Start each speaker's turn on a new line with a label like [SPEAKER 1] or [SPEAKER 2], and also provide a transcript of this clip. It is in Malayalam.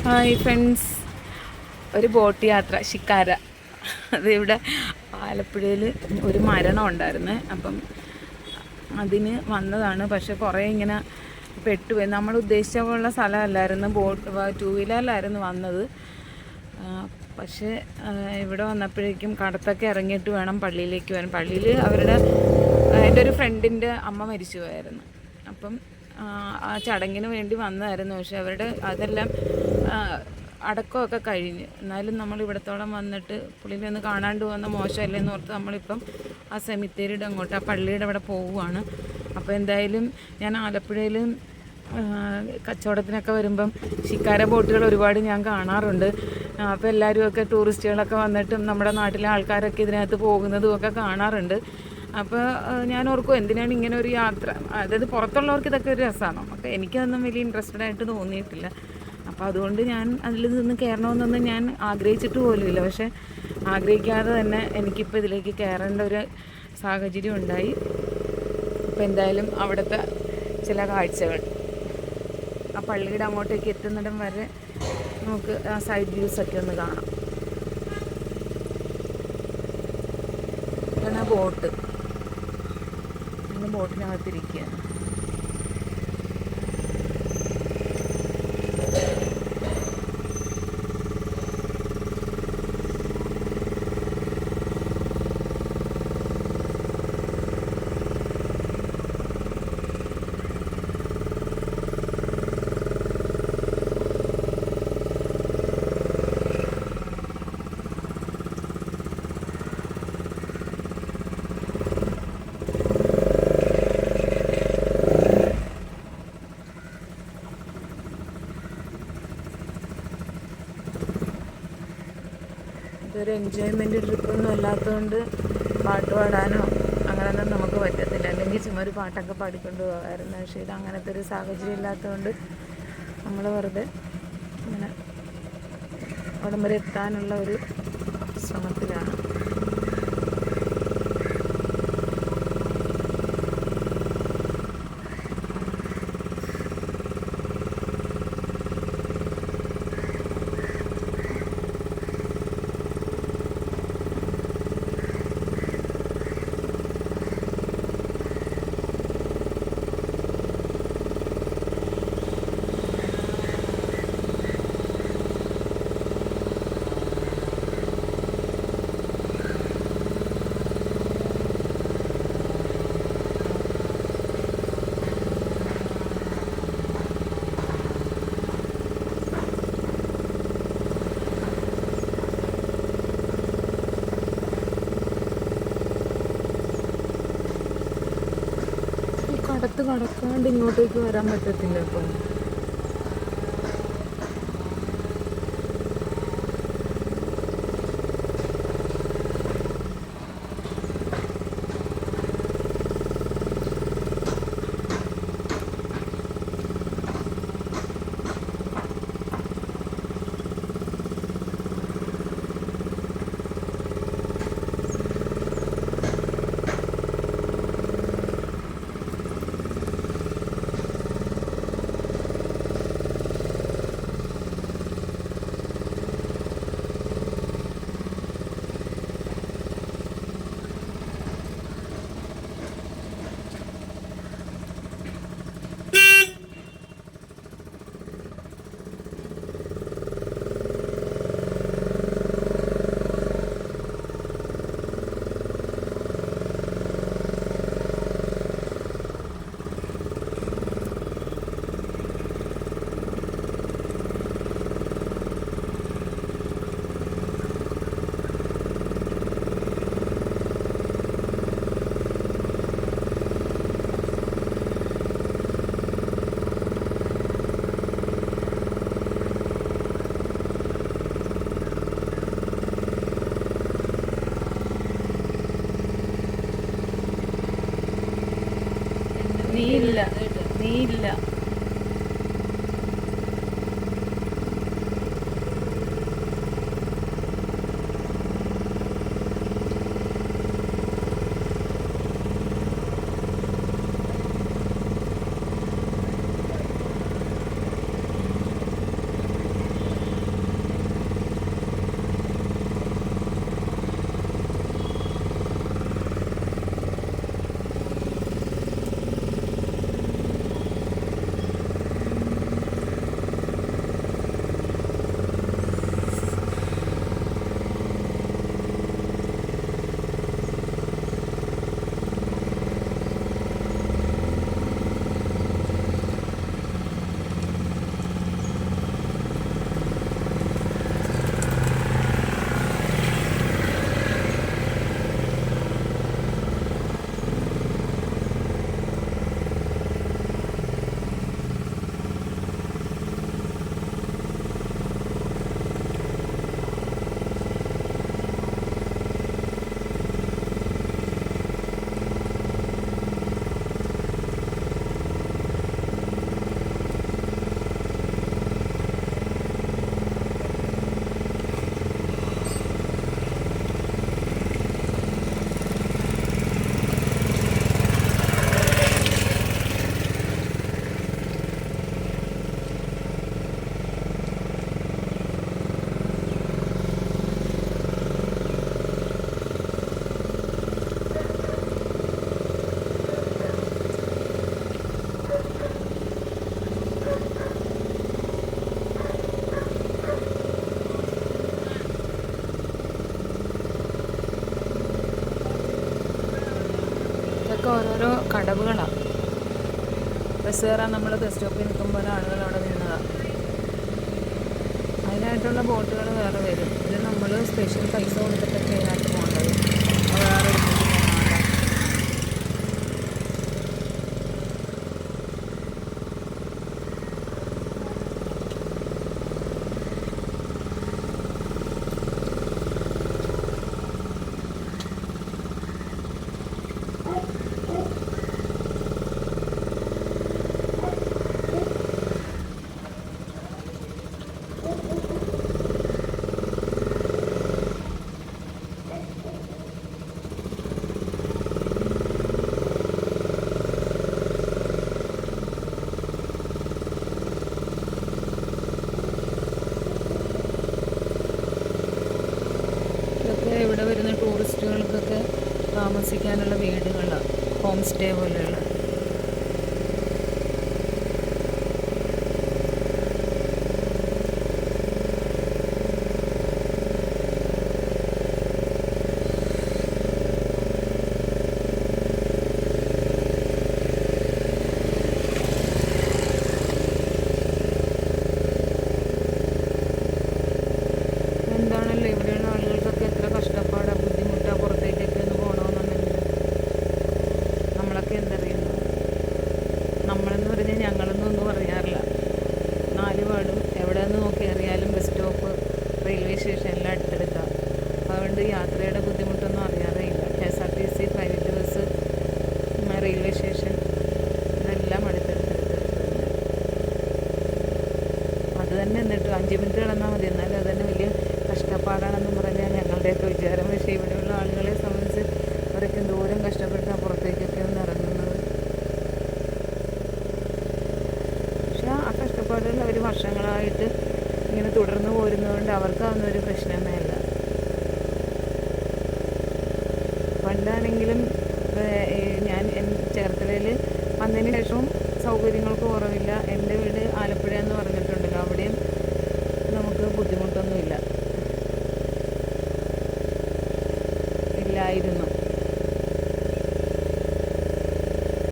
[SPEAKER 1] ഹായ് ഫ്രണ്ട്സ്, ഒരു ബോട്ട് യാത്ര ഷിക്കാര. അതിവിടെ ആലപ്പുഴയിൽ ഒരു മരണം ഉണ്ടായിരുന്നു. അപ്പം അതിന് വന്നതാണ്. പക്ഷെ കുറേ ഇങ്ങനെ പെട്ടുപോയി. നമ്മൾ ഉദ്ദേശിച്ച പോലുള്ള സ്ഥലമല്ലായിരുന്നു. ടൂ വീലറിലായിരുന്നു വന്നത്. പക്ഷേ ഇവിടെ വന്നപ്പോഴേക്കും കടത്തൊക്കെ ഇറങ്ങിയിട്ട് വേണം പള്ളിയിലേക്ക് വരാൻ. പള്ളിയിൽ എൻ്റെ ഒരു ഫ്രണ്ടിൻ്റെ അമ്മ മരിച്ചു പോയായിരുന്നു. അപ്പം ആ ചടങ്ങിന് വേണ്ടി വന്നതായിരുന്നു. പക്ഷെ അതെല്ലാം അടക്കമൊക്കെ കഴിഞ്ഞ്. എന്നാലും നമ്മൾ ഇവിടത്തോളം വന്നിട്ട് പുള്ളിനെ ഒന്ന് കാണാണ്ട് വന്ന മോശമല്ലേന്ന് ഓർത്ത് നമ്മളിപ്പം ആ സെമിത്തേരിയുടെ അങ്ങോട്ട് ആ പള്ളിയുടെ അവിടെ പോവുകയാണ്. അപ്പോൾ എന്തായാലും ഞാൻ ആലപ്പുഴയിൽ കച്ചവടത്തിനൊക്കെ വരുമ്പം ഷിക്കാര ബോട്ടുകൾ ഒരുപാട് ഞാൻ കാണാറുണ്ട്. അപ്പോൾ എല്ലാവരുമൊക്കെ ടൂറിസ്റ്റുകളൊക്കെ വന്നിട്ടും നമ്മുടെ നാട്ടിലെ ആൾക്കാരൊക്കെ ഇതിനകത്ത് പോകുന്നതും ഒക്കെ കാണാറുണ്ട്. അപ്പോൾ ഞാൻ ഓർക്കും എന്തിനാണ് ഇങ്ങനെ ഒരു യാത്ര, അതായത് പുറത്തുള്ളവർക്ക് ഇതൊക്കെ ഒരു രസമാണ്. അപ്പോൾ എനിക്കതൊന്നും വലിയ ഇൻട്രസ്റ്റഡ് ആയിട്ട് തോന്നിയിട്ടില്ല. അപ്പോൾ അതുകൊണ്ട് ഞാൻ അതിൽ നിന്ന് കയറണമെന്നൊന്നും ഞാൻ ആഗ്രഹിച്ചിട്ട് പോലുമില്ല. പക്ഷേ ആഗ്രഹിക്കാതെ തന്നെ എനിക്കിപ്പോൾ ഇതിലേക്ക് കയറേണ്ട ഒരു സാഹചര്യം ഉണ്ടായി. അപ്പോൾ എന്തായാലും അവിടുത്തെ ചില കാഴ്ചകൾ, ആ പള്ളിയുടെ അങ്ങോട്ടേക്ക് എത്തുന്നിടം വരെ നമുക്ക് ആ സൈഡ് വ്യൂസൊക്കെ ഒന്ന് കാണാം. ഇതാണ് ആ ബോട്ട്. ബോട്ടിനകത്തിരിക്കുകയാണ്. ഇതൊരു എൻജോയ്മെൻറ്റ് ട്രിപ്പൊന്നും അല്ലാത്തതുകൊണ്ട് പാട്ട് പാടാനോ അങ്ങനെയൊന്നും നമുക്ക് പറ്റത്തില്ല. അല്ലെങ്കിൽ ചുമ്മാ ഒരു പാട്ടൊക്കെ പാടിക്കൊണ്ട് പോകാമായിരുന്നു. പക്ഷേ ഇത് അങ്ങനത്തെ ഒരു സാഹചര്യം ഇല്ലാത്തതുകൊണ്ട് നമ്മൾ വെറുതെ ഇങ്ങനെ അവിടം വരെ എത്താനുള്ള ഒരു ശ്രമത്തിലാണ്. കടത്ത് കടക്കാണ്ട് ഇങ്ങോട്ടേക്ക് വരാൻ പറ്റത്തില്ല. അപ്പം നീയില്ല. ഓരോ കടവുകളാണ്. ബസ് കയറാൻ നമ്മൾ ബസ് സ്റ്റോപ്പിൽ നിൽക്കുമ്പോൾ ആളുകൾ അവിടെ നിന്നതാണ്. അതിനായിട്ടുള്ള ബോട്ടുകൾ വേറെ വരും. ഇത് നമ്മൾ സ്പെഷ്യൽ പൈസ കൊടുത്തിട്ടൊക്കെ അതിനകത്ത് പോകേണ്ടത്. വേറെ ഇതൊക്കെ ഇവിടെ വരുന്ന ടൂറിസ്റ്റുകൾക്കൊക്കെ താമസിക്കാനുള്ള വീടുകളാണ്, ഹോം സ്റ്റേ പോലെയുള്ള. എന്താണല്ലോ ഇവിടെയുള്ള ആളുകൾക്കൊക്കെ എത്ര കഷ്ടപ്പാടാണ്, ബുദ്ധിമുട്ടാണ് പുറത്തേക്കൊക്കെ ഒന്ന് പോകണമെന്നുണ്ടെങ്കിൽ. നമ്മളൊക്കെ എന്തറിയുന്നു. നമ്മളെന്ന് പറഞ്ഞാൽ ഞങ്ങളൊന്നും പറയാറില്ല. 4 പാടും എവിടെ നിന്ന് നോക്കി അറിയാലും ബസ് സ്റ്റോപ്പ്, റെയിൽവേ സ്റ്റേഷൻ എല്ലാം അടുത്തെടുക്കാം. അതുകൊണ്ട് യാത്രയുടെ ബുദ്ധിമുട്ടൊന്നും അറിയാറേയില്ല. KSRTC, private bus, railway station ഇതെല്ലാം അടുത്തെടുത്തെടുത്ത് അത് തന്നെ. എന്നിട്ട് 5 മിനിറ്റ് കിടന്നാൽ മതി, എന്നാലും അത് തന്നെ വലിയ കഷ്ടപ്പാടാണെന്ന് പറഞ്ഞാൽ ഞങ്ങളുടെയൊക്കെ വിചാരം. പക്ഷേ ഇവിടെയുള്ള ആളുകളെ സംബന്ധിച്ച് അവരൊക്കെ ദൂരം കഷ്ടപ്പെട്ടാണ് പുറത്തേക്കൊക്കെ ഒന്ന് ഇറങ്ങുന്നത്. പക്ഷെ ആ കഷ്ടപ്പാടുകൾ അവർ വർഷങ്ങളായിട്ട് ഇങ്ങനെ തുടർന്ന് പോരുന്നതുകൊണ്ട് അവർക്ക് അതൊന്നും ഒരു പ്രശ്നമേ അല്ല. പണ്ടാണെങ്കിലും ഞാൻ ചേർത്തലയിൽ വന്നതിന് ശേഷവും സൗകര്യങ്ങൾക്ക് കുറവില്ല. എൻ്റെ വീട് ആലപ്പുഴ എന്ന് പറഞ്ഞിട്ടുണ്ടല്ലോ, അവിടെയും നമുക്ക് ബുദ്ധിമുട്ടൊന്നുമില്ല, ഇല്ലായിരുന്നു.